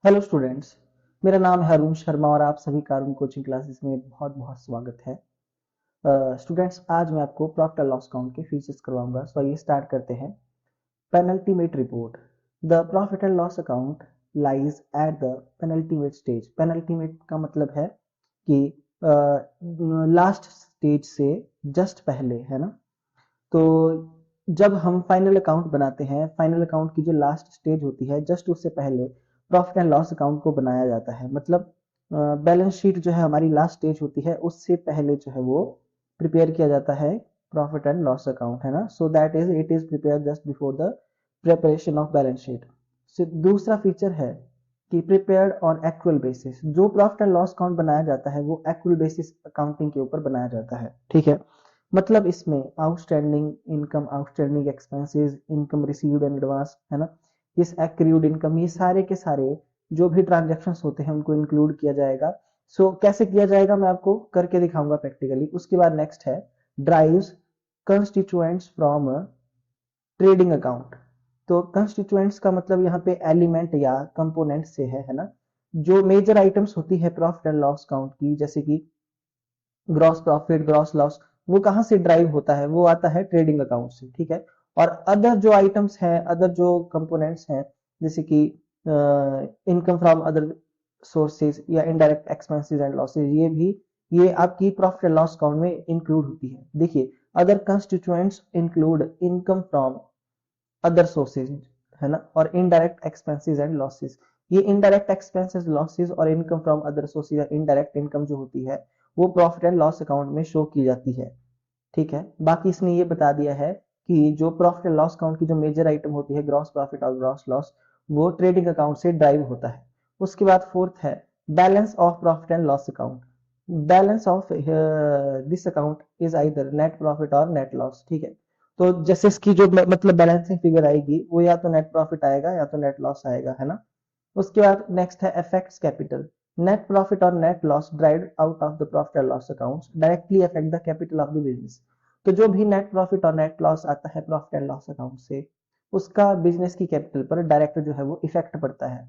Hello students. मेरा नाम है अरुण शर्मा और आप सभी का अरुण कोचिंग क्लासेस में बहुत बहुत स्वागत है। स्टूडेंट्स, आज मैं आपको प्रॉफिट एंड लॉस अकाउंट के फीचर्स करवाऊंगा। सो आइए स्टार्ट करते हैं। Penultimate report. The profit and loss account lies at the penultimate stage. Penultimate का मतलब है कि लास्ट स्टेज से जस्ट पहले, है ना। तो जब हम फाइनल अकाउंट बनाते हैं, फाइनल अकाउंट की जो लास्ट स्टेज होती है, जस्ट उससे पहले प्रॉफिट एंड लॉस अकाउंट को बनाया जाता है। मतलब बैलेंस शीट जो है हमारी लास्ट स्टेज होती है, उससे पहले जो है वो प्रिपेयर किया जाता है प्रॉफिट एंड लॉस अकाउंट, है ना। सो that is it is prepare just before the preparation of balance sheet. दूसरा फीचर है कि प्रिपेयर्ड ऑन एक्चुअल बेसिस। जो प्रॉफिट एंड लॉस अकाउंट बनाया जाता है वो एक्चुअल बेसिस अकाउंटिंग के ऊपर बनाया जाता है, ठीक है। मतलब इसमें outstanding income, outstanding expenses, income received in advance, है ना, इस एक्रूड इनकम, ये सारे के सारे जो भी ट्रांजेक्शन्स होते हैं उनको इंक्लूड किया जाएगा। कैसे किया जाएगा मैं आपको करके दिखाऊंगा प्रैक्टिकली। उसके बाद नेक्स्ट है drives constituents from trading account. तो कंस्टिट्यूएंट्स का मतलब यहाँ पे एलिमेंट या कंपोनेंट से है ना। जो मेजर आइटम्स होती है प्रॉफिट एंड लॉस अकाउंट की, जैसे कि ग्रॉस प्रॉफिट, ग्रॉस लॉस, वो कहां से ड्राइव होता है? वो आता है ट्रेडिंग अकाउंट से, ठीक है। और अदर जो आइटम्स हैं, अदर जो कंपोनेंट्स हैं, जैसे कि इनकम फ्रॉम अदर सोर्सेज या इनडायरेक्ट एक्सपेंसेस एंड लॉसेज, ये आपकी प्रॉफिट एंड लॉस अकाउंट में इंक्लूड होती है। देखिए, other constituents include income from other sources, है ना, और इनडायरेक्ट एक्सपेंसेस एंड लॉसेस। ये इनडायरेक्ट एक्सपेंसेस, लॉसेस और इनकम फ्रॉम अदर सोर्सेज या इनडायरेक्ट इनकम जो होती है वो प्रॉफिट एंड लॉस अकाउंट में शो की जाती है, ठीक है। बाकी इसने ये बता दिया है कि जो प्रॉफिट एंड लॉस अकाउंट की जो मेजर आइटम होती है, ग्रॉस प्रॉफिट और ग्रॉस लॉस, वो ट्रेडिंग अकाउंट से ड्राइव होता है। उसके बाद फोर्थ है balance of profit and loss account. Balance of this account is either net profit और नेट लॉस, ठीक है। तो जैसे इसकी जो मतलब बैलेंसिंग फिगर आएगी वो या तो नेट प्रॉफिट आएगा या तो नेट लॉस आएगा, है ना। उसके बाद नेक्स्ट है अफेक्ट्स कैपिटल। नेट प्रॉफिट और net loss derived out of the profit and loss accounts directly affect the capital of the business. तो जो भी नेट प्रॉफिट और नेट लॉस आता है प्रॉफिट एंड लॉस अकाउंट से, उसका बिजनेस की कैपिटल पर डायरेक्ट जो है वो इफेक्ट पड़ता है।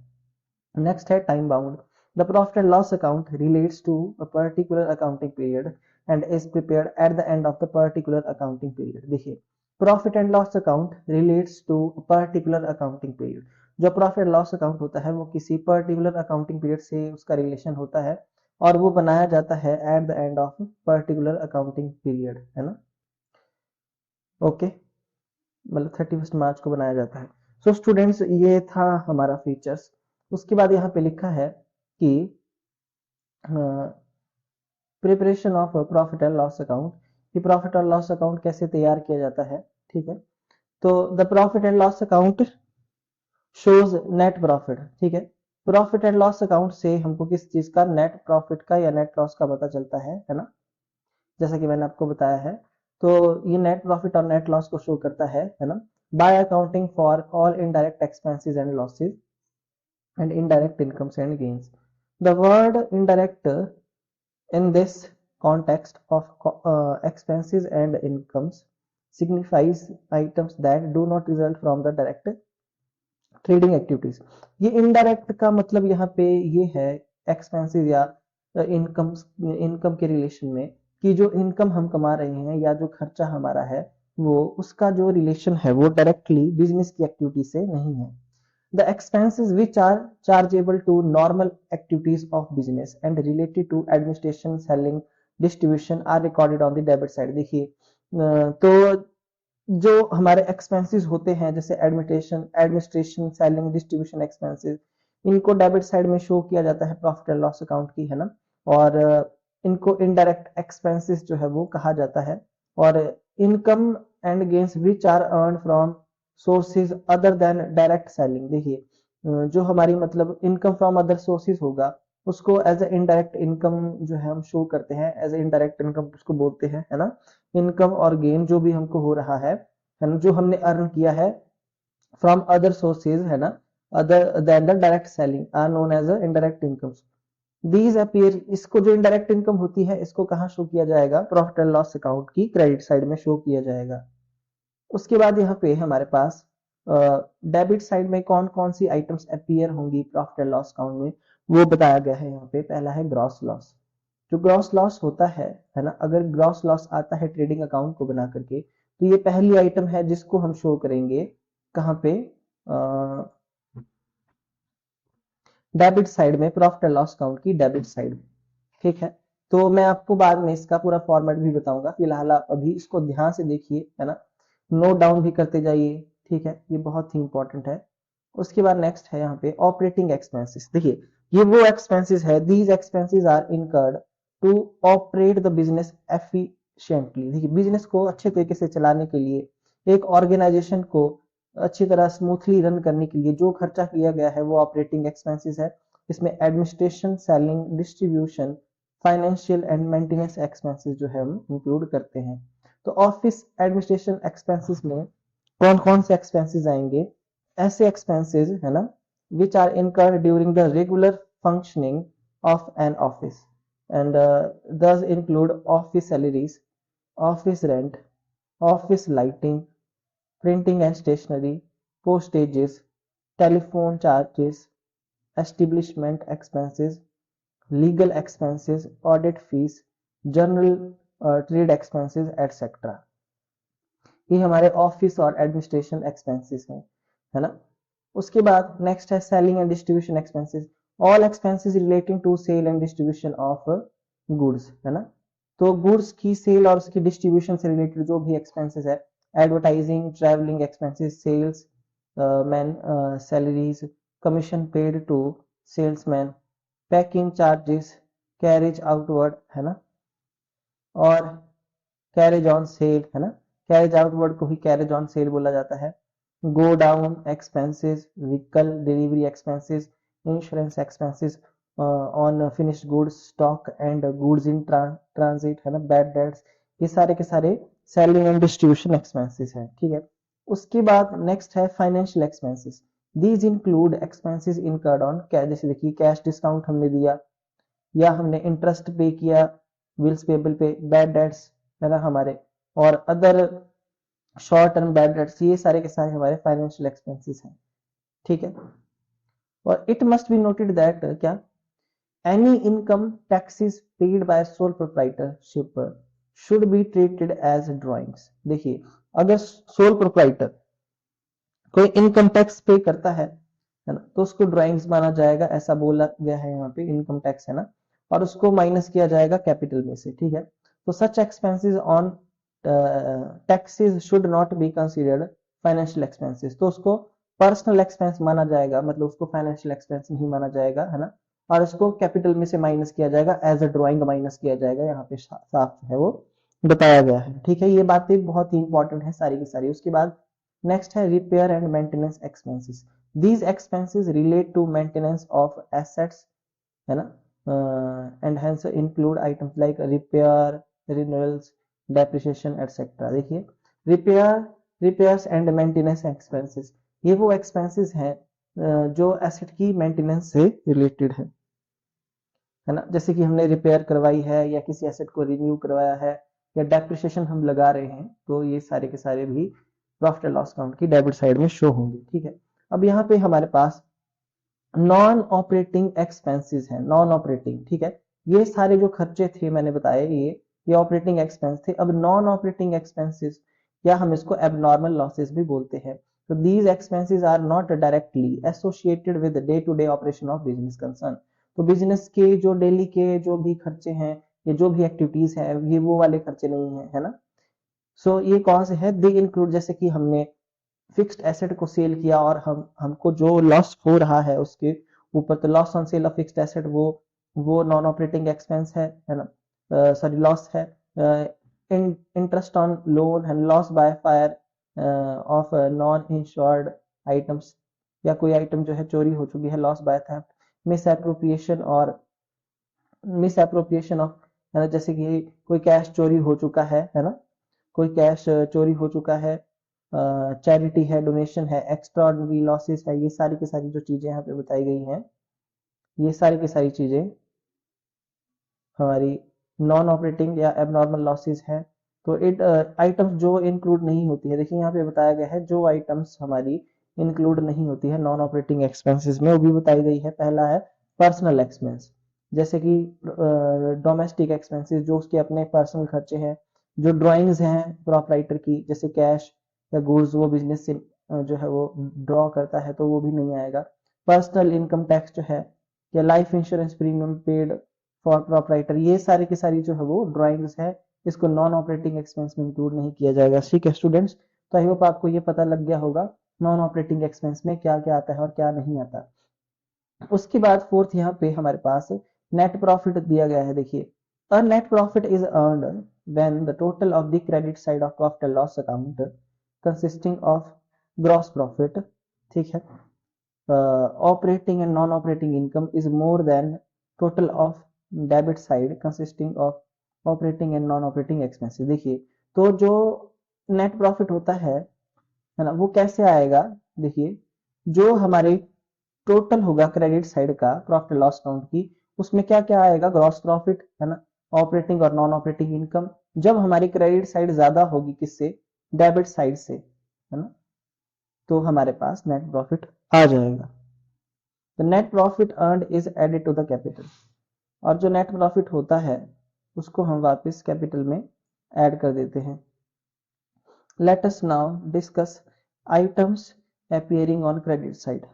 नेक्स्ट है time bound. The profit and loss account relates to a particular accounting period and is prepared at the end of the particular accounting period. देखिए, profit and loss account relates to particular accounting period. जो profit and loss account होता है वो किसी particular accounting period से उसका relation होता है और वो बनाया जाता है eight the end of particular accounting period, है ना। ओके, मतलब 31 मार्च को बनाया जाता है। स्टूडेंट्स, ये था हमारा फीचर्स। उसके बाद यहाँ पे लिखा है कि preparation of profit and loss account, कि प्रॉफिट और लॉस अकाउंट कैसे तैयार किया जाता है, ठीक है। तो the profit and loss account shows net profit, ठीक है। प्रॉफिट एंड लॉस अकाउंट से हमको किस चीज का, नेट प्रॉफिट का या नेट लॉस का पता चलता है ना, जैसा कि मैंने आपको बताया है। तो ये नेट प्रॉफिट और नेट लॉस को शो करता है ना, by accounting for all indirect expenses and losses and indirect incomes and gains. The word indirect in this context of expenses and incomes signifies items that do not result from the direct trading activities. ये indirect का मतलब यहाँ पे ये है expenses या income income के relation में, कि जो इनकम हम कमा रहे हैं या जो खर्चा हमारा है वो उसका जो रिलेशन है वो डायरेक्टली बिजनेस की एक्टिविटी से नहीं है। The expenses which are chargeable to normal activities of business and related to administration, selling, distribution are recorded on the debit side। देखिए, तो जो हमारे एक्सपेंसेस होते हैं जैसे एडमिनिस्ट्रेशन, सेलिंग, डिस्ट्रीब्यूशन एक्सपेंसेस, इनको डेबिट साइड में शो किया जाता है प्रॉफिट एंड लॉस अकाउंट की, है ना। और इनको इनडायरेक्ट एक्सपेंसेस जो है वो कहा जाता है। और income and gains which are earn from sources other than direct selling. देखिए, जो हमारी मतलब इनकम फ्रॉम अदर सोर्सेज होगा उसको एज ए इनडायरेक्ट इनकम जो है हम शो करते हैं, एज ए इनडायरेक्ट इनकम उसको बोलते हैं, है ना। इनकम और गेन जो भी हमको हो रहा है ना, जो हमने अर्न किया है फ्रॉम अदर सोर्सेज, है ना, other than the direct selling are known as a indirect income. These appear, इसको जो इनडायरेक्ट इनकम होती है इसको कहाँ शो किया जाएगा, प्रॉफिट एंड लॉस अकाउंट की क्रेडिट साइड में शो किया जाएगा। उसके बाद यहाँ पे हमारे पास डेबिट साइड में कौन कौन सी आइटम्स अपीयर होंगी प्रॉफिट एंड लॉस अकाउंट में, वो बताया गया है यहाँ पे। पहला है ग्रॉस लॉस। जो ग्रॉस लॉस होता है ना, अगर ग्रॉस लॉस आता है ट्रेडिंग अकाउंट को बना करके, तो ये पहली आइटम है जिसको हम शो करेंगे कहाँ पे, डेबिट साइड में, प्रॉफिट एंड लॉस अकाउंट की डेबिट साइड में। ठीक है, तो मैं आपको बाद में इसका पूरा फॉर्मेट भी बताऊंगा, फिलहाल आप अभी इसको ध्यान से देखिए, है ना, नोट डाउन भी करते जाइए। ठीक है, ये बहुत ही इंपॉर्टेंट है। उसके बाद नेक्स्ट है यहाँ पे ऑपरेटिंग एक्सपेंसेस। देखिए, ये वो एक्सपेंसेस है, these expenses are incurred to operate the business efficiently. देखिए, बिजनेस को अच्छे तरीके से चलाने के लिए, एक ऑर्गेनाइजेशन को अच्छी तरह स्मूथली रन करने के लिए जो खर्चा किया गया है वो ऑपरेटिंग एक्सपेंसेस है। इसमें administration, selling, distribution, financial and maintenance expenses जो है हम इंक्लूड करते हैं। तो ऑफिस एडमिनिस्ट्रेशन एक्सपेंसेस में कौन कौन से एक्सपेंसेस आएंगे? ऐसे एक्सपेंसेस है ना which are incurred during the regular functioning of an office and does include office salaries, office rent, office lighting, printing and stationery, postages, telephone charges, establishment expenses, legal expenses, audit fees, general trade expenses, etc. ये हमारे office और administration expenses हैं, है ना। उसके बाद next है selling and distribution expenses, all expenses relating to sale and distribution of goods, है ना। तो गुड्स की सेल और उसकी डिस्ट्रीब्यूशन से रिलेटेड जो भी एक्सपेंसेस है, advertising, travelling expenses, sales man salaries, commission paid to salesman, packing charges, carriage outward, है ना, और कैरेज ऑन सेल, है ना। कैरेज आउटवर्ड को ही कैरेज ऑन सेल बोला जाता है। Go down expenses, vehicle delivery expenses, insurance expenses on finished goods, stock and goods in transit, है ना, बैड डेट्स, ये सारे के सारे सेलिंग एंड डिस्ट्रीब्यूशन एक्सपेंसेस हैं। ठीक है, उसके बाद नेक्स्ट है financial expenses. These include expenses incurred on cash, जैसे देखिए कैश डिस्काउंट हमने दिया, या हमने इंटरेस्ट पे किया, बिल्स पेबल पे, बैड डेट्स, है ना हमारे, और other short term bad debts, ये सारे के सारे हमारे फाइनेंशियल एक्सपेंसेस हैं। ठीक है, और it must be noted that क्या, any income taxes paid by sole proprietorship should be treated as drawings. देखिए, अगर सोल प्रोप्राइटर कोई इनकम टैक्स पे करता है ना, तो उसको ड्राइंग्स माना जाएगा, ऐसा बोला गया है यहाँ पे, इनकम टैक्स, है ना, और उसको माइनस किया जाएगा कैपिटल में से। ठीक है, तो such expenses on taxes should not be considered financial expenses, तो उसको पर्सनल एक्सपेंस माना जाएगा, मतलब उसको फाइनेंशियल एक्सपेंस नहीं माना जाएगा, है ना, और उसको कैपिटल में से माइनस किया जाएगा, एज अ ड्राइंग माइनस किया जाएगा, यहाँ पे साफ है वो बताया गया है। ठीक है, ये बातें बहुत ही इंपॉर्टेंट है सारी की सारी। उसके बाद नेक्स्ट है repair and maintenance expenses. These expenses relate to maintenance of assets, है ना, and hence include items like repair, renewals, depreciation etcetera. देखिए, repair, repairs and maintenance expenses, ये वो एक्सपेंसेस हैं जो एसेट की मेंटेनेंस से रिलेटेड है ना। जैसे कि हमने रिपेयर करवाई है, या किसी एसेट को रिन्यू करवाया है, या डेप्रिसिएशन हम लगा रहे हैं, तो ये सारे के सारे भी प्रॉफिट एंड लॉस अकाउंट की डेबिट साइड में शो होंगे। ठीक है, अब यहाँ पे हमारे पास नॉन ऑपरेटिंग एक्सपेंसेस हैं, नॉन ऑपरेटिंग। ठीक है, ये सारे जो खर्चे थे मैंने बताए, ये ऑपरेटिंग एक्सपेंस थे। अब नॉन ऑपरेटिंग एक्सपेंसेस, या हम इसको एबनॉर्मल लॉसेस भी बोलते हैं, तो these expenses are not directly associated with day to day operation of business concern. तो बिजनेस के जो डेली के जो भी खर्चे हैं, या जो भी एक्टिविटीज है, ये वो वाले खर्चे नहीं है, है ना। सो ये कौन से है, दे इंक्लूड, जैसे कि हमने फिक्स्ड एसेट को सेल किया और हमको जो लॉस हो रहा है उसके ऊपर, तो loss on sale of fixed asset, वो नॉन ऑपरेटिंग एक्सपेंस है ना, सॉरी लॉस है। Interest on loan and loss by fire of non insured items, या कोई आइटम जो है चोरी हो चुकी है, loss by theft, miss appropriation और मिस एप्रोप्रिएशन ऑफ, है ना, जैसे कि कोई कैश चोरी हो चुका है ना, कोई कैश चोरी हो चुका है, चैरिटी है, डोनेशन है, एक्स्ट्रा ऑर्डिनरी लॉसेस है, ये सारी की सारी जो चीजें यहाँ पे बताई गई हैं, ये सारी की सारी चीजें हमारी नॉन ऑपरेटिंग या एबनॉर्मल लॉसेस है। तो इट आइटम्स जो इंक्लूड नहीं होती है, देखिए यहाँ पे बताया गया है जो आइटम्स हमारी इंक्लूड नहीं होती है नॉन ऑपरेटिंग एक्सपेंसेस में, वो भी बताई गई है। पहला है पर्सनल एक्सपेंस, जैसे कि डोमेस्टिक एक्सपेंसेस जो उसके अपने पर्सनल खर्चे हैं, जो ड्राइंग्स हैं प्रोपराइटर की जैसे कैश या गुड्स वो बिजनेस से जो है वो ड्रॉ करता है तो वो भी नहीं आएगा। पर्सनल इनकम टैक्स जो है या life insurance premium paid for proprietor, ये सारी की सारी जो है वो ड्राइंग्स है, इसको नॉन ऑपरेटिंग एक्सपेंस में इंक्लूड नहीं किया जाएगा। ठीक है स्टूडेंट्स, तो आई होप आपको ये पता लग गया होगा नॉन ऑपरेटिंग एक्सपेंस में क्या क्या आता है और क्या नहीं आता। उसके बाद फोर्थ यहाँ पे हमारे पास नेट प्रॉफिट दिया गया है। देखिए, a net profit is earned when the total of the credit side of profit and loss account consisting of gross profit, ठीक है, operating and non operating income is more than total of debit side consisting of operating and non operating expenses. देखिए, तो जो net profit होता है ना, वो कैसे आएगा? देखिए, जो हमारे टोटल होगा क्रेडिट साइड का प्रॉफिट लॉस अकाउंट की, उसमें क्या क्या आएगा? ग्रॉस प्रॉफिट है ना, ऑपरेटिंग और नॉन ऑपरेटिंग इनकम। जब हमारी क्रेडिट साइड ज्यादा होगी किससे? डेबिट साइड से, है ना, तो हमारे पास नेट प्रॉफिट आ जाएगा। The net profit earned is added to the capital, और जो नेट प्रॉफिट होता है उसको हम वापस कैपिटल में ऐड कर देते हैं। Let us now discuss items appearing on credit side.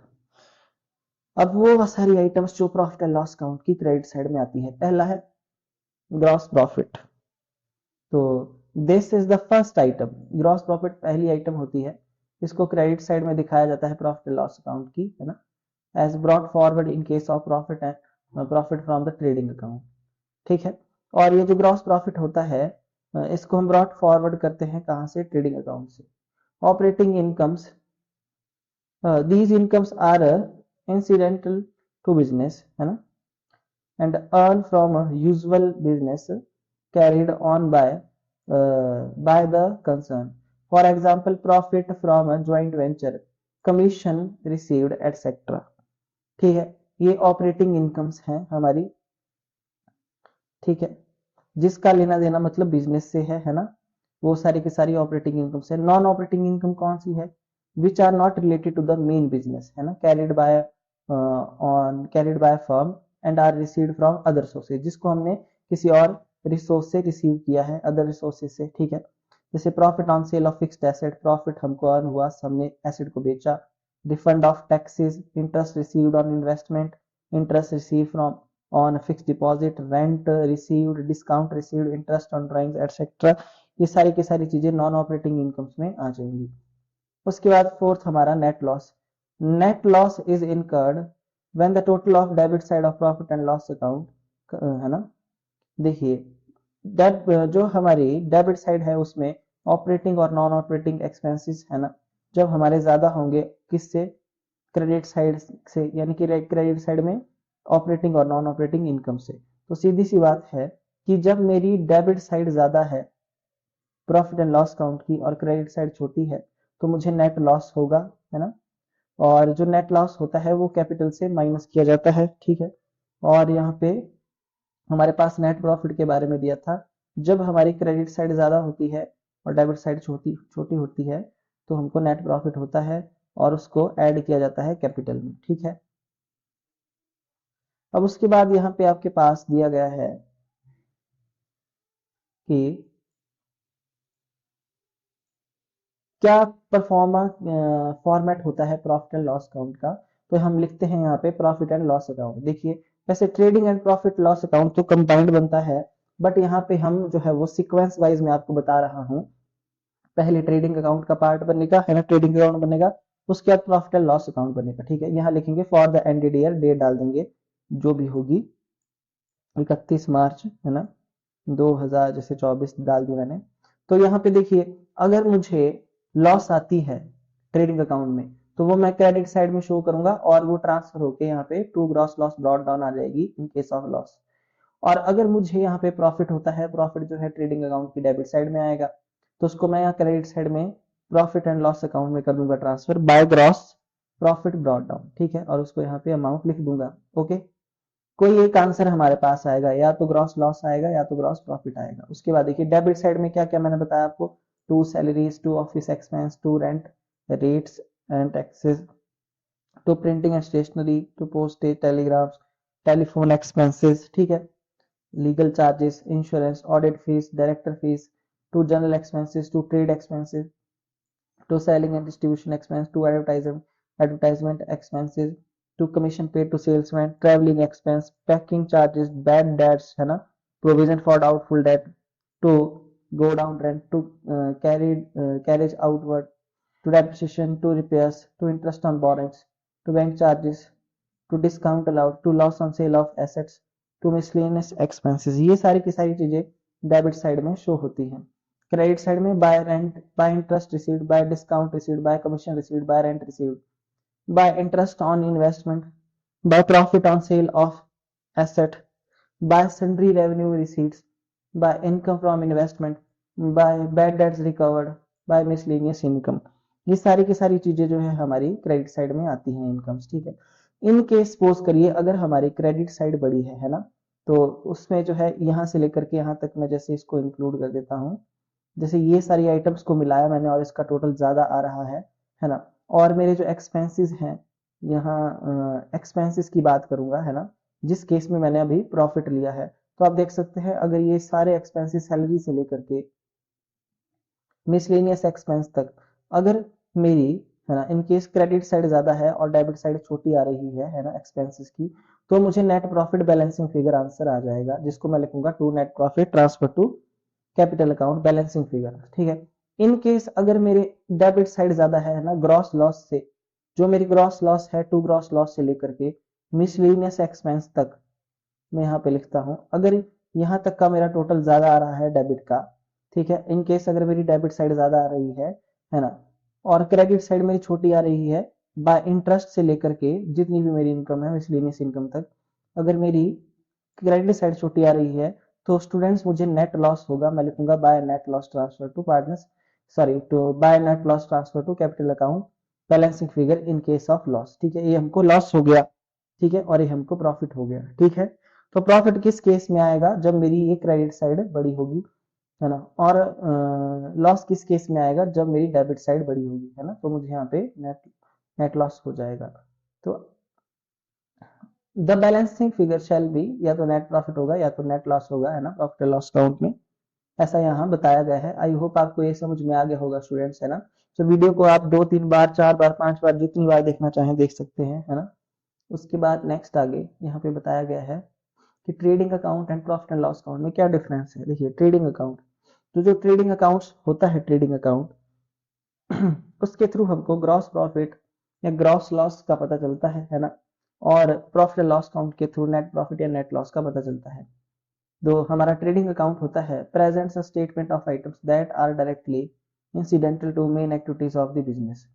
अब वो सारी आइटम्स जो प्रॉफिट एंड लॉस अकाउंट की क्रेडिट साइड में आती है। पहला है ग्रॉस प्रॉफिट, तो this is the first item. Gross profit पहली आइटम होती है, इसको क्रेडिट साइड में दिखाया जाता है प्रॉफिट एंड लॉस अकाउंट की, है ना, as brought forward in case of profit and profit from the trading account. ठीक है, और ये जो ग्रॉस प्रॉफिट होता है इसको हम ब्रॉट फॉरवर्ड करते हैं कहां से? ट्रेडिंग अकाउंट से। Operating incomes, these incomes are incidental to business, है ना, and earn from a usual business carried on by the concern. For example, profit from a joint venture, commission received, etc. ठीक है, ये operating incomes हैं हमारी। ठीक है, जिसका लेना देना मतलब बिजनेस से है ना, वो सारी की सारी ऑपरेटिंग इनकम से। नॉन ऑपरेटिंग इनकम कौन सी है? Which are not related to the main business, है ना, carried by firm and are received from other sources, जिसको हमने किसी और रिसोर्स से रिसीव किया है, अदर रिसोर्सेज से। ठीक है, जैसे profit on sale of fixed asset, profit हमको अर्न हुआ, हमने एसेट को बेचा। Refund of taxes, interest received on investment, interest receive from on fixed deposit, rent received, discount received, interest on drawings, etc. ये सारी की सारी चीजें नॉन ऑपरेटिंग इनकम्स में आ जाएंगी। उसके बाद फोर्थ हमारा net loss. Net loss is incurred when the total of debit side of profit and loss account, है ना। देखिए, जो हमारी डेबिट साइड है उसमें ऑपरेटिंग और नॉन ऑपरेटिंग एक्सपेंसेस, है ना, जब हमारे ज्यादा होंगे किससे? क्रेडिट साइड से, यानी कि क्रेडिट साइड में ऑपरेटिंग और नॉन ऑपरेटिंग इनकम से। तो सीधी सी बात है कि जब मेरी डेबिट साइड ज्यादा है प्रॉफिट एंड लॉस अकाउंट की और क्रेडिट साइड छोटी है, तो मुझे नेट लॉस होगा, है ना, और जो नेट लॉस होता है वो कैपिटल से माइनस किया जाता है। ठीक है, और यहाँ पे हमारे पास नेट प्रॉफिट के बारे में दिया था, जब हमारी क्रेडिट साइड ज्यादा होती है और डेबिट साइड छोटी छोटी होती है तो हमको नेट प्रॉफिट होता है और उसको ऐड किया जाता है कैपिटल में। ठीक है, अब उसके बाद यहाँ पे आपके पास दिया गया है कि क्या परफॉर्मा फॉर्मेट होता है प्रॉफिट एंड लॉस अकाउंट का। तो हम लिखते हैं यहाँ पे प्रॉफिट एंड लॉस अकाउंट। देखिए, वैसे trading and profit loss account तो कंबाइंड बनता है, बट यहाँ पे हम जो है वो सीक्वेंस वाइज में आपको बता रहा हूँ। पहले ट्रेडिंग अकाउंट का पार्ट बनेगा, है ना, ट्रेडिंग अकाउंट बनेगा, उसके बाद प्रॉफिट एंड लॉस अकाउंट बनेगा। ठीक है, यहाँ लिखेंगे for the ended year, date डाल देंगे जो भी होगी 31 मार्च, है ना, 2000 जैसे 24 डाल दी मैंने। तो यहाँ पे देखिए, अगर मुझे लॉस आती है ट्रेडिंग अकाउंट में तो वो मैं क्रेडिट साइड में शो करूंगा और वो ट्रांसफर होके यहाँ पे to gross loss brought down आ जाएगी इन केस ऑफ लॉस। और अगर मुझे यहाँ पे प्रॉफिट होता है, प्रॉफिट जो है ट्रेडिंग अकाउंट की डेबिट साइड में आएगा, तो उसको मैं यहाँ क्रेडिट साइड में प्रॉफिट एंड लॉस अकाउंट में कर दूंगा transfer by gross profit brought down. ठीक है, और उसको यहाँ पे अमाउंट लिख दूंगा। ओके, कोई एक आंसर हमारे पास आएगा, या तो ग्रॉस लॉस आएगा या तो ग्रॉस प्रॉफिट आएगा। उसके बाद देखिए, डेबिट साइड में क्या क्या मैंने बताया आपको, to salaries, to office expense, to rent rates, and taxes, to printing and stationery, to postage, telegraphs, telephone expenses, ठीक है, legal charges, insurance, audit fees, director fees, to general expenses, to trade expenses, to selling and distribution expense, to advertisement expenses, to commission paid to salesmen, traveling expense, packing charges, bad debts, है ना, provision for doubtful debt, to go down rent, to carriage outward, to depreciation, to repairs, to interest on borrowings, to bank charges, to discount allowed, to loss on sale of assets, to miscellaneous expenses. ये सारी की सारी चीजें debit side में show होती हैं. Credit side में by rent, by interest received, by discount received, by commission received, by rent received, by interest on investment, by profit on sale of asset, by sundry revenue receipts, by income from investment, by bad debts recovered, by miscellaneous income. ये सारी की सारी चीजें जो है हमारी credit side में आती हैं, इनकम्स, ठीक है. इन केस सपोज करिए अगर हमारी क्रेडिट साइड बड़ी है ना, तो उसमें जो है यहाँ से लेकर के यहाँ तक मैं जैसे इसको इंक्लूड कर देता हूँ, जैसे ये सारी आइटम्स को मिलाया मैंने और इसका टोटल ज्यादा आ रहा है ना, और मेरे जो एक्सपेंसेस हैं, यहाँ एक्सपेंसेस की बात करूंगा, है ना, जिस केस में मैंने अभी प्रॉफिट लिया है, तो आप देख सकते हैं अगर ये सारे एक्सपेंसेस सैलरी से लेकर के मिसलेनियस एक्सपेंस तक अगर मेरी, है ना, इन केस क्रेडिट साइड ज्यादा है और डेबिट साइड छोटी आ रही है ना, एक्सपेंसेस की, तो मुझे net profit balancing figure answer आ जाएगा, जिसको मैं लिखूंगा to net profit transfer to capital account balancing figure, ठीक है. इन केस अगर मेरे डेबिट साइड ज्यादा है ना, ग्रॉस लॉस से, जो मेरी ग्रॉस लॉस है, टू ग्रॉस लॉस से लेकर के मिसलेनियस एक्सपेंस तक मैं यहाँ पे लिखता हूँ, अगर यहाँ तक का मेरा टोटल ज्यादा आ रहा है डेबिट का, ठीक है, इन केस अगर मेरी डेबिट साइड ज्यादा आ रही है ना, और क्रेडिट साइड मेरी छोटी आ रही है, बाय इंटरेस्ट से लेकर के जितनी भी मेरी इनकम है मिसलेनियस इनकम तक, अगर मेरी क्रेडिट साइड छोटी आ रही है, तो स्टूडेंट्स मुझे नेट लॉस होगा, मैं लिखूंगा by net loss transfer to partners, sorry to by net loss transfer to capital account balancing figure in case of loss, ठीक है. ये हमको लॉस हो गया, ठीक है, और ये हमको प्रॉफिट हो गया, ठीक है. तो प्रॉफिट किस केस में आएगा, जब मेरी ये क्रेडिट साइड बड़ी होगी, है ना, और लॉस किस केस में आएगा, जब मेरी डेबिट साइड बड़ी होगी, है ना, तो मुझे यहाँ पे नेट लॉस हो जाएगा. तो the balancing figure shall be, या तो नेट प्रॉफिट होगा या तो नेट लॉस होगा, है ना, प्रॉफिट एंड लॉस अकाउंट में ऐसा यहाँ बताया गया है. आई होप आपको ये समझ में आ गया होगा स्टूडेंट्स, है ना. तो वीडियो को आप 2-3 बार, 4 बार, 5 बार, जितनी बार देखना चाहें देख सकते हैं, है ना. उसके बाद नेक्स्ट आगे यहाँ पे बताया गया है कि trading account and profit and loss account में क्या डिफरेंस है. देखिए ट्रेडिंग अकाउंट, तो जो ट्रेडिंग अकाउंट होता है, ट्रेडिंग अकाउंट उसके थ्रू हमको ग्रॉस प्रॉफिट या ग्रॉस लॉस का पता चलता है ना, और प्रॉफिट एंड लॉस अकाउंट के थ्रू नेट प्रॉफिट या नेट लॉस का पता चलता है. जो हमारा ट्रेडिंग अकाउंट होता है, presents a statement of items that are directly incidental to main activities of the business.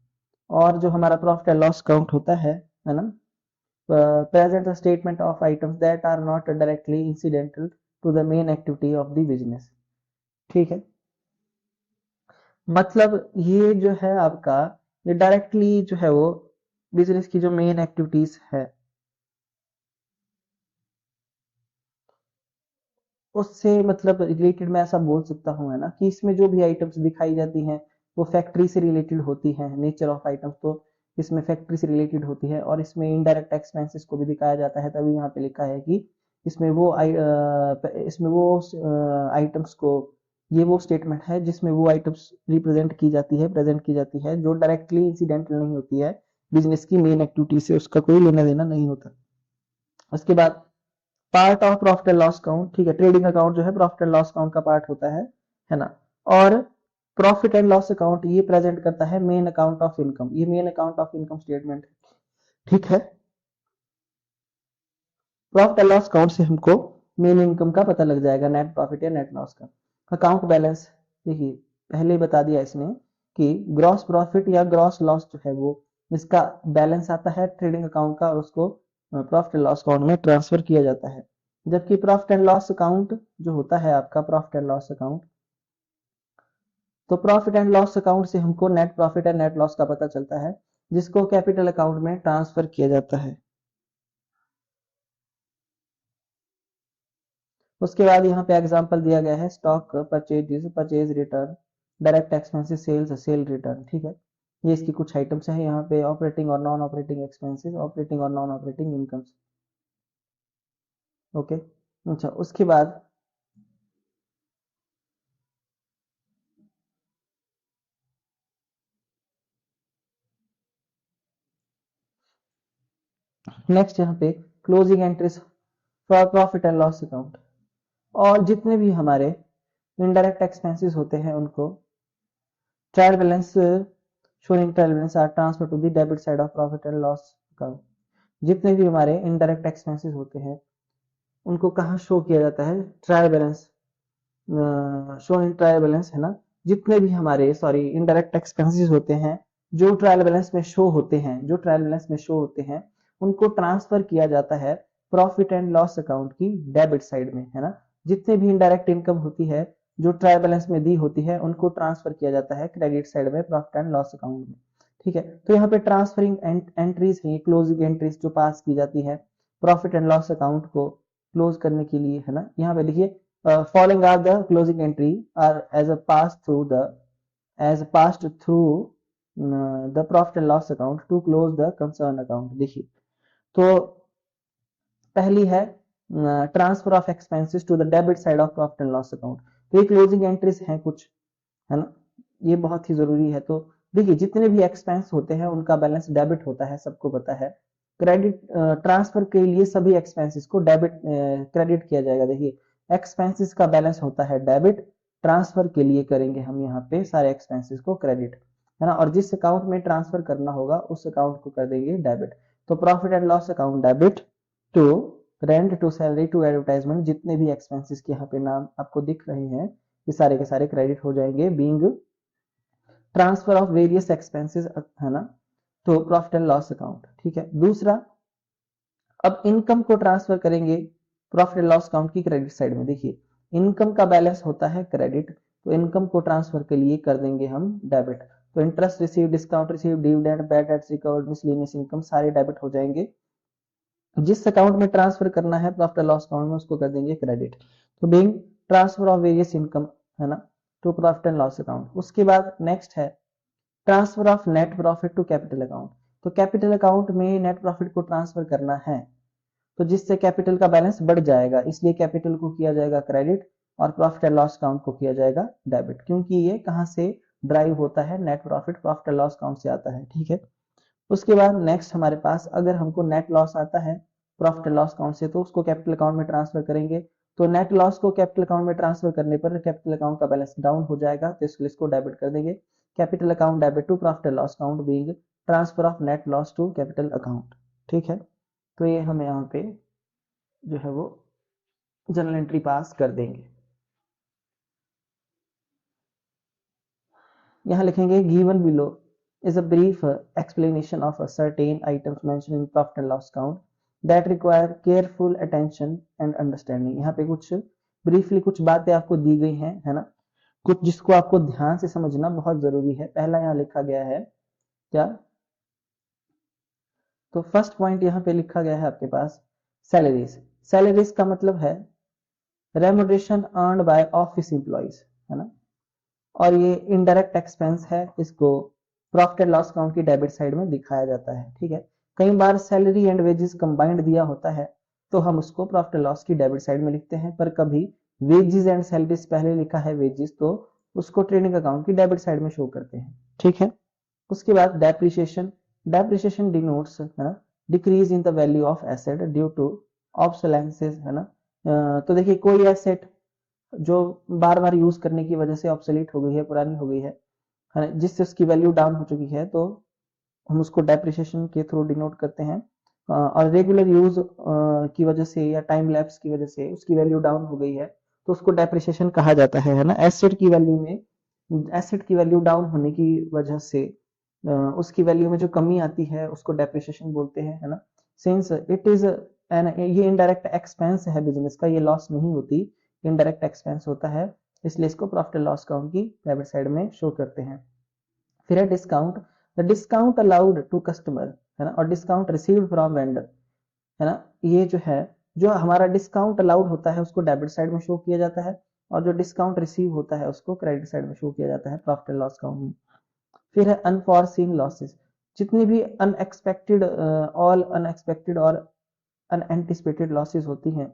और जो हमारा प्रॉफिट एंड लॉस अकाउंट होता है ना, present a statement of items that are not directly incidental to the main activity of the business, ठीक है. मतलब ये जो है आपका, ये डायरेक्टली जो है वो बिजनेस की जो मेन एक्टिविटीज है उससे मतलब रिलेटेड मैं ऐसा बोल सकता हूँ, है ना, कि इसमें जो भी आइटम्स दिखाई जाती हैं वो फैक्ट्री से रिलेटेड होती हैं. नेचर ऑफ आइटम्स तो इसमें फैक्ट्री से रिलेटेड होती है, और इसमें इनडायरेक्ट एक्सपेंसेस को भी दिखाया जाता है. तभी यहाँ पे लिखा है कि इसमें वो आइटम्स को, ये वो स्टेटमेंट है जिसमें वो आइटम्स रिप्रेजेंट की जाती है, प्रेजेंट की जाती है, जो डायरेक्टली इंसिडेंटल नहीं होती है बिजनेस की मेन एक्टिविटी से, उसका कोई लेना देना नहीं होता. उसके बाद part of profit and loss account, ठीक है, ट्रेडिंग अकाउंट जो है प्रॉफिट एंड लॉस अकाउंट का पार्ट होता है ना. और प्रॉफिट एंड लॉस अकाउंट ये प्रेजेंट करता है मेन अकाउंट ऑफ इनकम, ये main account of income statement, ठीक है. प्रॉफिट एंड लॉस अकाउंट से हमको मेन इनकम का पता लग जाएगा, नेट प्रॉफिट या नेट लॉस का. अकाउंट बैलेंस, देखिए पहले ही बता दिया इसने कि ग्रॉस प्रॉफिट या ग्रॉस लॉस जो है वो इसका बैलेंस आता है ट्रेडिंग अकाउंट का, और उसको प्रॉफिट एंड लॉस अकाउंट में ट्रांसफर किया जाता है. जबकि प्रॉफिट एंड लॉस अकाउंट जो होता है आपका, प्रॉफिट एंड लॉस अकाउंट, तो प्रॉफिट एंड लॉस अकाउंट से हमको net profit and net loss का पता चलता है, जिसको कैपिटल अकाउंट में ट्रांसफर किया जाता है. उसके बाद यहाँ पे एग्जांपल दिया गया है, stock purchase, purchase return, direct expenses, sales, sale return, ठीक है. ये इसकी कुछ आइटम्स हैं यहाँ पे, ऑपरेटिंग और नॉन ऑपरेटिंग एक्सपेंसेस, ऑपरेटिंग और नॉन ऑपरेटिंग इनकम्स। ओके, अच्छा उसके बाद नेक्स्ट यहाँ पे closing entries for profit and loss account. और जितने भी हमारे इनडायरेक्ट एक्सपेंसेस होते हैं उनको trial balance showing trial balance are transfer to the debit side of profit and loss account. जितने भी हमारे इनडायरेक्ट एक्सपेंसेस होते हैं उनको कहाँ शो किया जाता है, trial balance, show in trial balance है ना। जितने भी हमारे सॉरी इनडायरेक्ट एक्सपेंसेस होते हैं जो ट्रायल बैलेंस में शो होते हैं, जो ट्रायल बैलेंस में शो होते हैं उनको ट्रांसफर किया जाता है प्रॉफिट एंड लॉस अकाउंट की डेबिट साइड में, है ना। जितने भी इनडायरेक्ट इनकम होती है जो ट्रायल बैलेंस में दी होती है उनको ट्रांसफर किया जाता है क्रेडिट साइड में प्रॉफिट एंड लॉस अकाउंट में। ठीक है, तो यहाँ पे ट्रांसफरिंग एंट्रीज है, क्लोजिंग एंट्रीज जो पास की जाती है प्रॉफिट एंड लॉस अकाउंट को क्लोज करने के लिए, है ना। यहाँ पे देखिए falling are the closing entry are as a pass through the as passed through the profit and loss account to close the concern account। देखिए तो पहली है transfer of expenses to the debit side of profit and loss account. तो ये closing entries हैं कुछ, है ना, ये बहुत ही जरूरी है। तो देखिए जितने भी एक्सपेंस होते हैं उनका बैलेंस डेबिट होता है, सबको पता है। क्रेडिट ट्रांसफर के लिए सभी एक्सपेंसेस को डेबिट क्रेडिट किया जाएगा। देखिए एक्सपेंसेस का बैलेंस होता है डेबिट, ट्रांसफर के लिए करेंगे हम यहाँ पे सारे एक्सपेंसेस को क्रेडिट, है ना। और जिस अकाउंट में ट्रांसफर करना होगा उस अकाउंट को कर देंगे डेबिट। तो profit and loss account debit to rent to salary to advertisement, जितने भी एक्सपेंसेस के यहाँ पे नाम आपको दिख रहे हैं ये सारे के सारे क्रेडिट हो जाएंगे। Being transfer of various expenses, है ना, तो प्रॉफिट एंड लॉस अकाउंट। ठीक है, दूसरा अब इनकम को ट्रांसफर करेंगे प्रॉफिट एंड लॉस अकाउंट की क्रेडिट साइड में। देखिए इनकम का बैलेंस होता है क्रेडिट, तो इनकम को ट्रांसफर के लिए कर देंगे हम डेबिट। तो interest receive, discount receive, dividend, bad debts recovered, miscellaneous income सारे डेबिट हो जाएंगे। जिस अकाउंट में ट्रांसफर करना है प्रॉफिट एंड लॉस अकाउंट में उसको कर देंगे क्रेडिट। तो being transfer of various income, है ना, to profit and loss account. उसके बाद नेक्स्ट है transfer of net profit to capital account. तो कैपिटल अकाउंट में नेट प्रॉफिट को ट्रांसफर करना है तो जिससे कैपिटल का बैलेंस बढ़ जाएगा, इसलिए कैपिटल को किया जाएगा क्रेडिट और प्रॉफिट एंड लॉस अकाउंट को किया जाएगा डेबिट, क्योंकि ये कहां से ड्राइव होता है, net profit and loss account से आता है। ठीक है, उसके बाद नेक्स्ट हमारे पास अगर हमको नेट लॉस आता है प्रॉफिट एंड लॉस अकाउंट से तो उसको कैपिटल अकाउंट में ट्रांसफर करेंगे। तो नेट लॉस को कैपिटल अकाउंट में ट्रांसफर करने पर कैपिटल अकाउंट का बैलेंस डाउन हो जाएगा, तो इसलिए इसको डेबिट कर देंगे। Capital account debit to profit and loss account being transfer of net loss to capital account. ठीक है, तो ये हम यहाँ पे जो है वो जनरल एंट्री पास कर देंगे। यहाँ लिखेंगे given below is a brief explanation of a certain items mentioned in profit and loss account that require careful attention and understanding। यहाँ पे कुछ ब्रीफली कुछ बातें आपको दी गई हैं, है ना, कुछ जिसको आपको ध्यान से समझना बहुत जरूरी है। पहला यहाँ लिखा गया है क्या, तो फर्स्ट पॉइंट यहाँ पे लिखा गया है आपके पास सैलरीज। सैलरीज का मतलब है remuneration earned by office employees, है ना, और ये इनडायरेक्ट एक्सपेंस है, इसको प्रॉफिट एंड लॉस अकाउंट की डेबिट साइड में दिखाया जाता है। ठीक है, कई बार सैलरी एंड वेजेस कंबाइंड दिया होता है तो हम उसको प्रॉफिट एंड लॉस की डेबिट साइड में लिखते हैं, पर कभी वेजेस एंड सैलरीज पहले लिखा है वेजेस तो उसको ट्रेडिंग अकाउंट की डेबिट साइड में शो करते हैं। ठीक है, उसके बाद डेप्रिसिएशन, डेप्रिसिएशन डिनोट्स, है ना, decrease in the value of asset due to obsolescences, है ना। तो देखिए कोई एसेट जो बार बार यूज करने की वजह से ऑब्सोलीट हो गई है, पुरानी हो गई है, जिससे उसकी वैल्यू डाउन हो चुकी है, तो हम उसको डेप्रिसिएशन के थ्रू डिनोट करते हैं। और रेगुलर यूज की वजह से या टाइम लैप्स की वजह से उसकी वैल्यू डाउन हो गई है तो उसको डेप्रिसिएशन कहा जाता है ना। एसेट की वैल्यू में, एसेट की वैल्यू डाउन होने की वजह से उसकी वैल्यू में जो कमी आती है उसको डेप्रिसिएशन बोलते हैं, है ना। सिंस इट इज एन, ये इनडायरेक्ट एक्सपेंस है बिजनेस का, ये लॉस नहीं होती, इनडायरेक्ट एक्सपेंस होता है, इसलिए इसको प्रॉफिट एंड लॉस अकाउंट की डेबिट साइड में शो करते हैं। फिर है discount, the discount allowed to customer, है ना, और डिस्काउंट रिसीव्ड फ्रॉम वेंडर, है ना। ये जो है, जो हमारा डिस्काउंट अलाउड होता है उसको डेबिट साइड में शो किया जाता है और जो डिस्काउंट रिसीव होता है उसको क्रेडिट साइड में शो किया जाता है प्रॉफिट एंड लॉस अकाउंट में। फिर है अनफॉरसीन लॉसेस, जितनी भी अनएक्सपेक्टेड ऑल अनएक्सपेक्टेड और अनएंटिसिपेटेड लॉसेस होती हैं,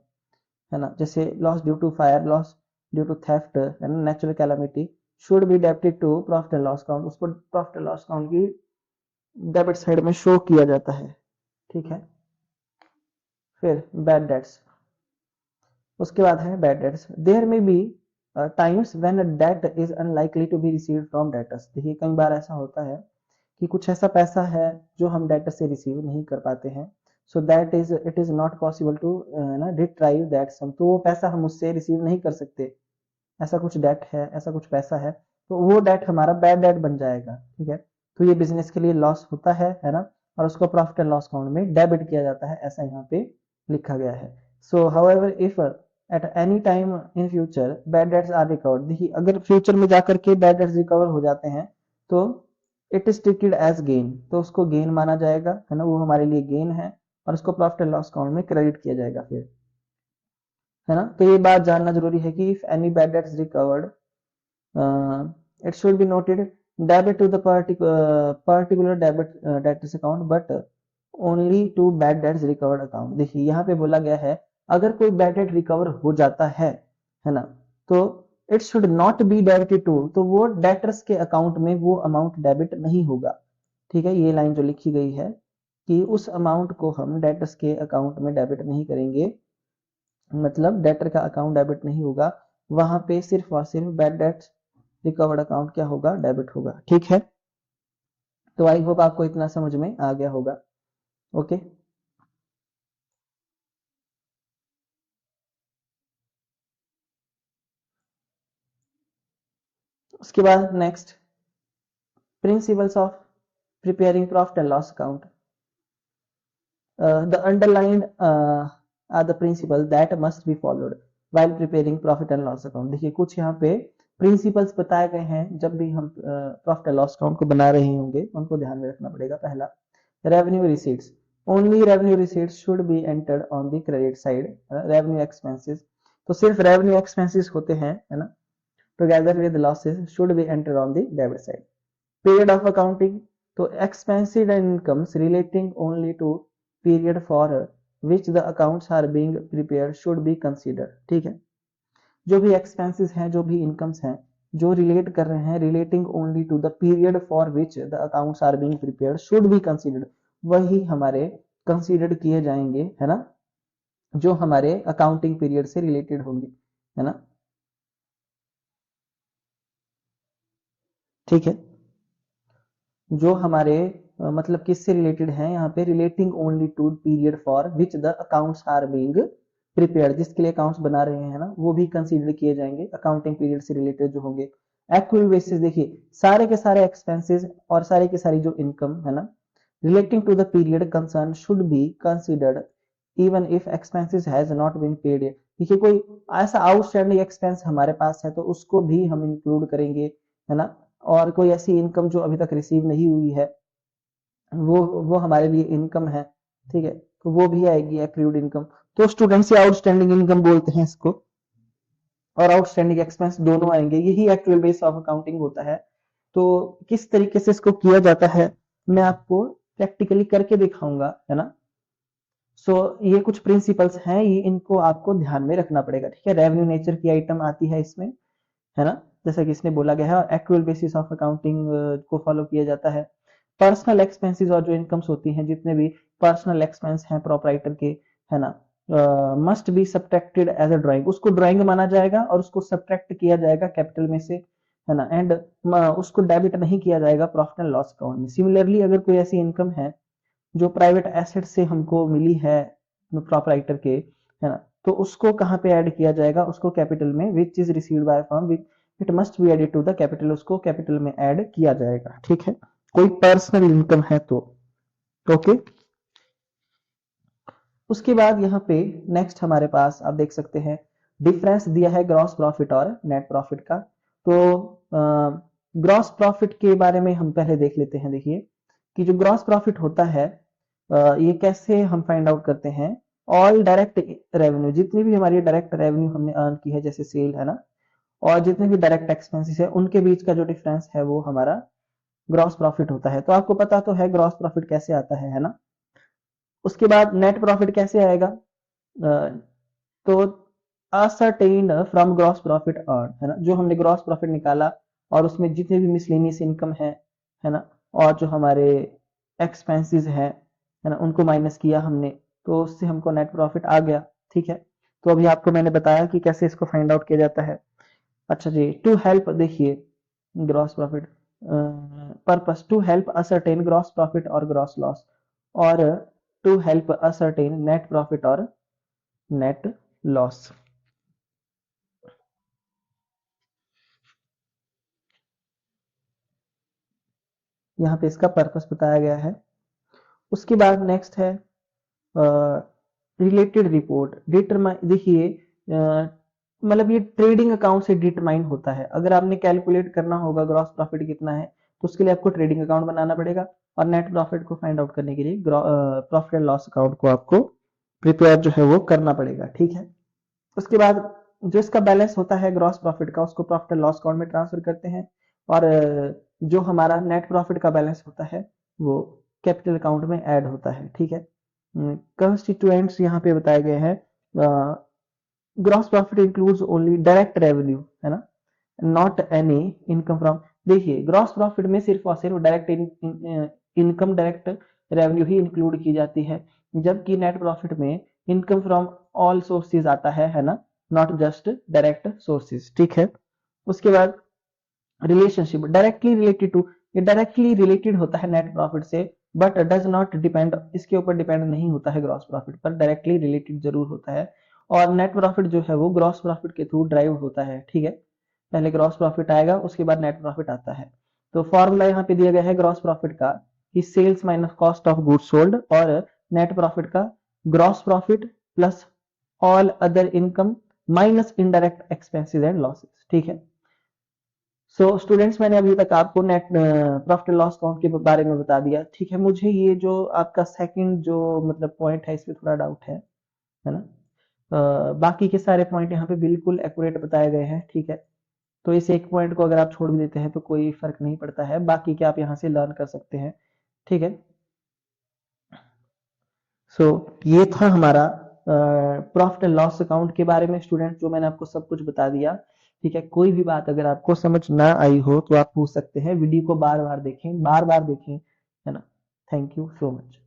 है ना, जैसे loss due to fire, loss due to theft, है ना, natural calamity, should be debited to profit and loss account, उसको प्रॉफिट एंड लॉस अकाउंट की डेबिट साइड में शो किया जाता है, ठीक है। फिर बैड डेट्स, उसके बाद है bad debts. There may be times when a debt is unlikely to be received from debtors. देखिए कई बार ऐसा होता है कि कुछ ऐसा पैसा है जो हम डेटर से रिसीव नहीं कर पाते हैं, so that is it is not possible to ना रिट्राइव दैट सम, तो वो पैसा हम उससे रिसीव नहीं कर सकते, ऐसा कुछ डेट है, ऐसा कुछ पैसा है, तो वो डेट हमारा बैड डेट बन जाएगा, ठीक है। तो ये बिजनेस के लिए लॉस होता है ना, और उसको प्रॉफिट एंड लॉस अकाउंट में डेबिट किया जाता है, ऐसा यहाँ पे लिखा गया है। So however if at any time in future bad debts are recovered, देखिए अगर फ्यूचर में जाकर के बैड डेट्स रिकवर हो जाते हैं तो it is treated as gain, तो उसको गेन माना जाएगा, है ना, वो हमारे लिए गेन है, और उसको प्रॉफिट एंड लॉस अकाउंट में क्रेडिट किया जाएगा फिर, है ना। तो ये बात जानना जरूरी है कि if any bad debts recovered it should be noted debit to the particular debtors account but only to bad debts recovered account। देखिए यहाँ पे बोला गया है अगर कोई बैड डेट रिकवर हो जाता है ना, तो it should not be debited to, तो वो डेटर्स के अकाउंट में वो अमाउंट डेबिट नहीं होगा, ठीक है। ये लाइन जो लिखी गई है कि उस अमाउंट को हम डेटर्स के अकाउंट में डेबिट नहीं करेंगे, मतलब डेटर का अकाउंट डेबिट नहीं होगा, वहां पे सिर्फ और सिर्फ बैड डेट रिकवर्ड अकाउंट क्या होगा, डेबिट होगा, ठीक है। तो आई होप आपको इतना समझ में आ गया होगा, ओके। उसके बाद next principles of preparing profit and loss account. The underlined are the principle that must be followed while preparing profit and loss account. देखिए कुछ यहाँ पे प्रिंसिपल्स बताए गए हैं, जब भी हम प्रॉफिट एंड लॉस अकाउंट को बना रहे होंगे उनको ध्यान में रखना पड़ेगा। पहला, revenue receipts, only revenue receipts should be entered on the credit side. Revenue expenses, तो सिर्फ रेवेन्यू एक्सपेंसेस होते हैं, है ना, together with losses should be entered on the debit side. Period of accounting, तो expenses and incomes relating only to period for which the accounts are being prepared should be considered, ठीक है। जो भी expenses हैं, जो भी incomes हैं, जो रिलेट कर रहे हैं relating only to the period for which the accounts are being prepared should be considered, वही हमारे कंसीडर्ड किए जाएंगे, है ना, जो हमारे अकाउंटिंग पीरियड से रिलेटेड होंगे, है ना, ठीक है। जो हमारे मतलब किससे रिलेटेड है, यहाँ पे relating only to period for which the accounts are being prepared, जिसके लिए अकाउंट्स बना रहे हैं ना, वो भी कंसीडर किए जाएंगे अकाउंटिंग पीरियड से रिलेटेड जो होंगे। एक्चुअल बेसिस, देखिए सारे के सारे एक्सपेंसेस और सारे के सारी जो इनकम है ना relating to the period concern should be considered even if expenses has not been paid. देखिए कोई ऐसा आउटस्टैंडिंग एक्सपेंस हमारे पास है तो उसको भी हम इंक्लूड करेंगे, है ना, और कोई ऐसी इनकम जो अभी तक रिसीव नहीं हुई है वो हमारे लिए इनकम है, ठीक है, तो वो भी आएगी एक्रूड इनकम। तो स्टूडेंट से आउटस्टैंडिंग इनकम बोलते हैं इसको, और आउटस्टैंडिंग एक्सपेंस दोनों आएंगे, यही एक्चुअल बेस ऑफ अकाउंटिंग होता है। तो किस तरीके से इसको किया जाता है मैं आपको प्रैक्टिकली करके दिखाऊंगा, है ना। सो ये कुछ प्रिंसिपल्स हैं, ये इनको आपको ध्यान में रखना पड़ेगा, ठीक है। रेवेन्यू नेचर की आइटम आती है इसमें, है ना, जैसा कि इसमें बोला गया है, और एक्चुअल बेसिस ऑफ अकाउंटिंग को फॉलो किया जाता है। पर्सनल एक्सपेंसेस और जो इनकम्स होती हैं, जितने भी पर्सनल एक्सपेंस हैं प्रोपराइटर के, है ना, must be subtracted as a drawing, उसको ड्राइंग माना जाएगा और उसको सब्ट्रैक्ट किया जाएगा कैपिटल में से, है ना, एंड उसको डेबिट नहीं किया जाएगा प्रॉफिट एंड लॉस अकाउंट में। सिमिलरली अगर कोई ऐसी इनकम है जो प्राइवेट एसेट से हमको मिली है प्रोपराइटर के, है ना, तो उसको कहाँ पे ऐड किया जाएगा, उसको कैपिटल में, which is received by firm it must be added to the capital, उसको कैपिटल में ऐड किया जाएगा, ठीक है, कोई पर्सनल इनकम है तो, ओके। उसके बाद यहाँ पे नेक्स्ट हमारे पास आप देख सकते हैं डिफरेंस दिया है ग्रॉस प्रॉफिट और नेट प्रॉफिट का। तो ग्रॉस प्रॉफिट के बारे में हम पहले देख लेते हैं। देखिए कि जो ग्रॉस प्रॉफिट होता है ये कैसे हम फाइंड आउट करते हैं, ऑल डायरेक्ट रेवेन्यू, जितनी भी हमारी डायरेक्ट रेवेन्यू हमने अर्न की है जैसे सेल, है ना, और जितने भी डायरेक्ट एक्सपेंसेस है उनके बीच का जो डिफरेंस है वो हमारा ग्रॉस प्रॉफिट होता है। तो आपको पता तो है ग्रॉस प्रॉफिट कैसे आता है ना। उसके बाद नेट प्रॉफिट कैसे आएगा, तो ascertained from gross profit earn, है ना, जो हमने ग्रॉस प्रॉफिट निकाला और उसमें जितने भी मिसलेनियस इनकम है ना, और जो हमारे एक्सपेंसेस है ना, उनको माइनस किया हमने, तो उससे हमको नेट प्रॉफिट आ गया। ठीक है, तो अभी आपको मैंने बताया कि कैसे इसको फाइंड आउट किया जाता है। अच्छा जी, टू हेल्प, देखिए gross profit purpose to help ascertain gross profit और ग्रॉस लॉस, और to help ascertain net profit और नेट लॉस। यहाँ पे इसका पर्पस बताया गया है। उसके बाद नेक्स्ट है रिलेटेड रिपोर्ट डिटरमाइन। देखिए मतलब ये ट्रेडिंग अकाउंट से डिटरमाइन होता है। अगर आपने कैलकुलेट करना होगा ग्रॉस प्रॉफिट कितना है, तो उसके लिए आपको ट्रेडिंग अकाउंट बनाना पड़ेगा, और नेट प्रॉफिट को फाइंड आउट करने के लिए प्रॉफिट एंड लॉस अकाउंट को आपको प्रिपेयर जो है वो करना पड़ेगा। ठीक है, उसके बाद जो इसका बैलेंस होता है ग्रॉस प्रॉफिट का, उसको प्रॉफिट एंड लॉस अकाउंट में ट्रांसफर करते हैं, और जो हमारा नेट प्रॉफिट का बैलेंस होता है वो कैपिटल अकाउंट में ऐड होता है। ठीक है, कंस्टिट्यूएंट्स यहाँ पे बताए गए हैं। Gross profit includes only direct revenue, है ना, नॉट एनी इनकम फ्रॉम। देखिए ग्रॉस प्रॉफिट में सिर्फ और सिर्फ डायरेक्ट इनकम, डायरेक्ट रेवेन्यू ही इंक्लूड की जाती है, जबकि नेट प्रॉफिट में इनकम फ्रॉम ऑल सोर्सेज आता है ना, नॉट जस्ट डायरेक्ट सोर्सेज। ठीक है, उसके बाद रिलेशनशिप डायरेक्टली रिलेटेड टू, ये डायरेक्टली रिलेटेड होता है नेट प्रॉफिट से, बट डज नॉट डिपेंड, इसके ऊपर डिपेंड नहीं होता है ग्रॉस प्रॉफिट पर, डायरेक्टली रिलेटेड जरूर होता है। और नेट प्रॉफिट जो है वो ग्रॉस प्रॉफिट के थ्रू ड्राइव होता है। ठीक है, पहले ग्रॉस प्रॉफिट आएगा, उसके बाद नेट प्रॉफिट आता है। तो फॉर्मूला यहाँ पे दिया गया है ग्रॉस प्रॉफिट का, कि sales minus cost of goods sold, और नेट प्रॉफिट का gross profit plus all other income minus indirect expenses and losses. ठीक है, सो स्टूडेंट्स मैंने अभी तक आपको net profit and loss account के बारे में बता दिया। ठीक है, मुझे ये जो आपका सेकंड जो मतलब पॉइंट है, इसमें थोड़ा डाउट है ना। बाकी के सारे पॉइंट यहाँ पे बिल्कुल एक्यूरेट बताए गए हैं। ठीक है, तो इस एक पॉइंट को अगर आप छोड़ भी देते हैं तो कोई फर्क नहीं पड़ता है, बाकी के आप यहाँ से लर्न कर सकते हैं। ठीक है, सो ये था हमारा प्रॉफिट एंड लॉस अकाउंट के बारे में स्टूडेंट, जो मैंने आपको सब कुछ बता दिया। ठीक है, कोई भी बात अगर आपको समझ ना आई हो तो आप पूछ सकते हैं। वीडियो को बार बार देखें, बार बार देखें, है ना। Thank you so much.